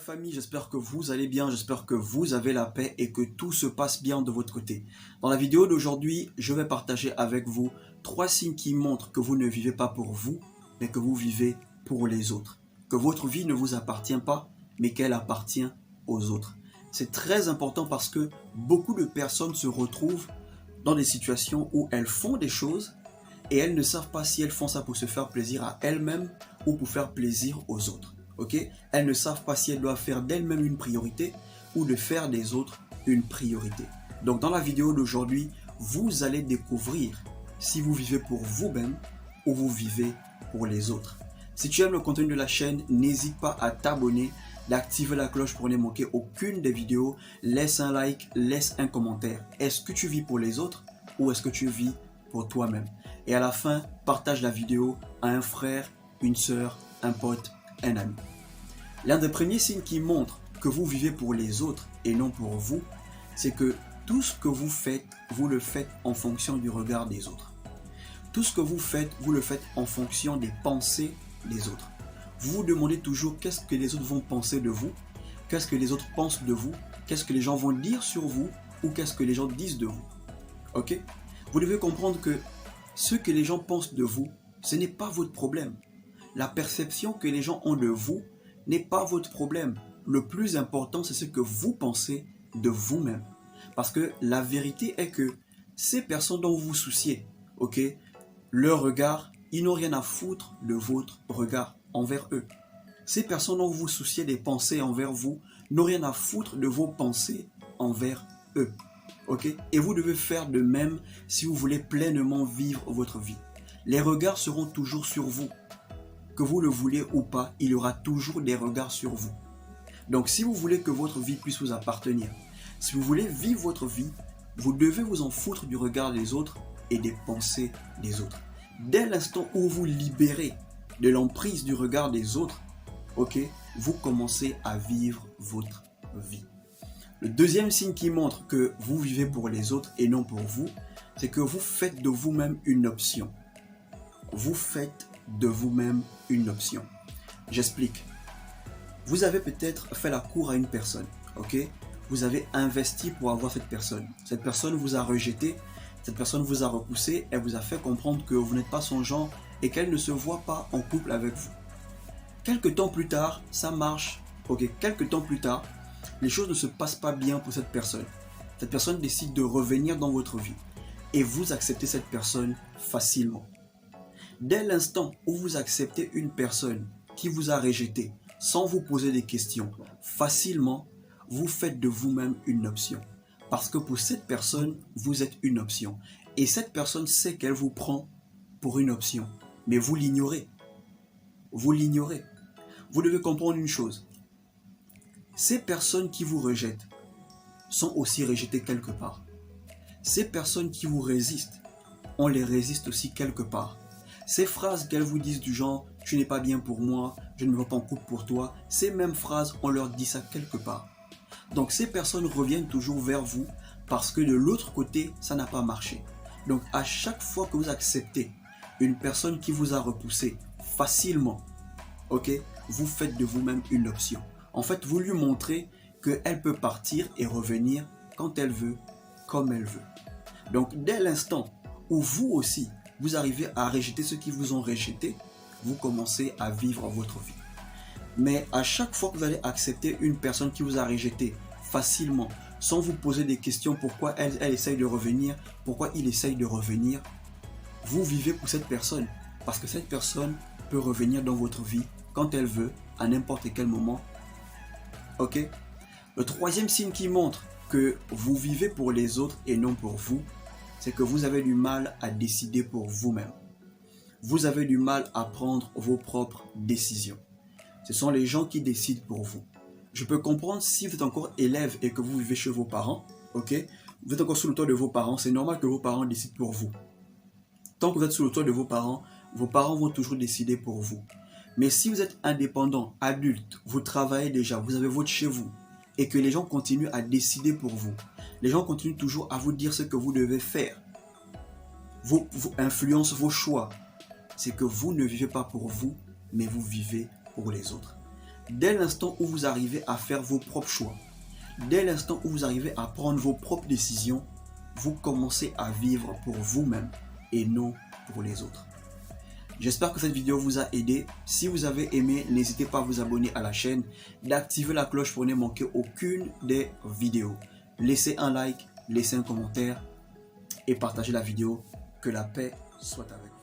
famille, j'espère que vous allez bien, j'espère que vous avez la paix et que tout se passe bien de votre côté. Dans la vidéo d'aujourd'hui, je vais partager avec vous 3 signes qui montrent que vous ne vivez pas pour vous, mais que vous vivez pour les autres. Que votre vie ne vous appartient pas, mais qu'elle appartient aux autres. C'est très important parce que beaucoup de personnes se retrouvent dans des situations où elles font des choses et elles ne savent pas si elles font ça pour se faire plaisir à elles-mêmes ou pour faire plaisir aux autres. Okay? Elles ne savent pas si elles doivent faire d'elles-mêmes une priorité ou de faire des autres une priorité. Donc dans la vidéo d'aujourd'hui, vous allez découvrir si vous vivez pour vous-même ou vous vivez pour les autres. Si tu aimes le contenu de la chaîne, n'hésite pas à t'abonner, d'activer la cloche pour ne manquer aucune des vidéos. Laisse un like, laisse un commentaire. Est-ce que tu vis pour les autres ou est-ce que tu vis pour toi-même? Et à la fin, partage la vidéo à un frère, une sœur, un pote, un ami. L'un des premiers signes qui montre que vous vivez pour les autres et non pour vous, c'est que tout ce que vous faites, vous le faites en fonction du regard des autres. Tout ce que vous faites, vous le faites en fonction des pensées des autres. Vous vous demandez toujours qu'est-ce que les autres vont penser de vous, qu'est-ce que les autres pensent de vous, qu'est-ce que les gens vont dire sur vous ou qu'est-ce que les gens disent de vous. Ok? Vous devez comprendre que ce que les gens pensent de vous, ce n'est pas votre problème. La perception que les gens ont de vous n'est pas votre problème. Le plus important, c'est ce que vous pensez de vous-même. Parce que la vérité est que ces personnes dont vous vous souciez, ok, leur regard, ils n'ont rien à foutre de votre regard envers eux. Ces personnes dont vous vous souciez des pensées envers vous n'ont rien à foutre de vos pensées envers eux. Ok? Et vous devez faire de même si vous voulez pleinement vivre votre vie. Les regards seront toujours sur vous. Que vous le vouliez ou pas, il y aura toujours des regards sur vous. Donc si vous voulez que votre vie puisse vous appartenir, si vous voulez vivre votre vie, vous devez vous en foutre du regard des autres et des pensées des autres. Dès l'instant où vous libérez de l'emprise du regard des autres, ok, vous commencez à vivre votre vie. Le deuxième signe qui montre que vous vivez pour les autres et non pour vous, c'est que vous faites de vous-même une option. Vous faites de vous-même une option. J'explique. Vous avez peut-être fait la cour à une personne, ok? Vous avez investi pour avoir cette personne. Cette personne vous a rejeté, cette personne vous a repoussé, elle vous a fait comprendre que vous n'êtes pas son genre et qu'elle ne se voit pas en couple avec vous. Quelques temps plus tard, ça marche, ok? Quelques temps plus tard, les choses ne se passent pas bien pour cette personne. Cette personne décide de revenir dans votre vie et vous acceptez cette personne facilement. Dès l'instant où vous acceptez une personne qui vous a rejeté sans vous poser des questions, facilement, vous faites de vous-même une option. Parce que pour cette personne, vous êtes une option. Et cette personne sait qu'elle vous prend pour une option. Mais vous l'ignorez. Vous l'ignorez. Vous devez comprendre une chose. Ces personnes qui vous rejettent sont aussi rejetées quelque part. Ces personnes qui vous résistent, on les résiste aussi quelque part. Ces phrases qu'elles vous disent du genre « tu n'es pas bien pour moi, je ne veux pas en couple pour toi », ces mêmes phrases, on leur dit ça quelque part. Donc ces personnes reviennent toujours vers vous parce que de l'autre côté, ça n'a pas marché. Donc à chaque fois que vous acceptez une personne qui vous a repoussé facilement, ok, vous faites de vous-même une option. En fait, vous lui montrez qu'elle peut partir et revenir quand elle veut, comme elle veut. Donc dès l'instant où vous aussi, vous arrivez à rejeter ceux qui vous ont rejeté, vous commencez à vivre votre vie. Mais à chaque fois que vous allez accepter une personne qui vous a rejeté facilement, sans vous poser des questions pourquoi elle essaye de revenir, pourquoi il essaye de revenir, vous vivez pour cette personne. Parce que cette personne peut revenir dans votre vie quand elle veut, à n'importe quel moment. Ok? Le troisième signe qui montre que vous vivez pour les autres et non pour vous, c'est que vous avez du mal à décider pour vous-même. Vous avez du mal à prendre vos propres décisions. Ce sont les gens qui décident pour vous. Je peux comprendre si vous êtes encore élève et que vous vivez chez vos parents, ok? Vous êtes encore sous le toit de vos parents, c'est normal que vos parents décident pour vous. Tant que vous êtes sous le toit de vos parents vont toujours décider pour vous. Mais si vous êtes indépendant, adulte, vous travaillez déjà, vous avez votre chez vous, et que les gens continuent à décider pour vous, les gens continuent toujours à vous dire ce que vous devez faire, vos influences, vos choix, c'est que vous ne vivez pas pour vous, mais vous vivez pour les autres. Dès l'instant où vous arrivez à faire vos propres choix, dès l'instant où vous arrivez à prendre vos propres décisions, vous commencez à vivre pour vous-même et non pour les autres. J'espère que cette vidéo vous a aidé. Si vous avez aimé, n'hésitez pas à vous abonner à la chaîne, d'activer la cloche pour ne manquer aucune des vidéos. Laissez un like, laissez un commentaire et partagez la vidéo. Que la paix soit avec vous.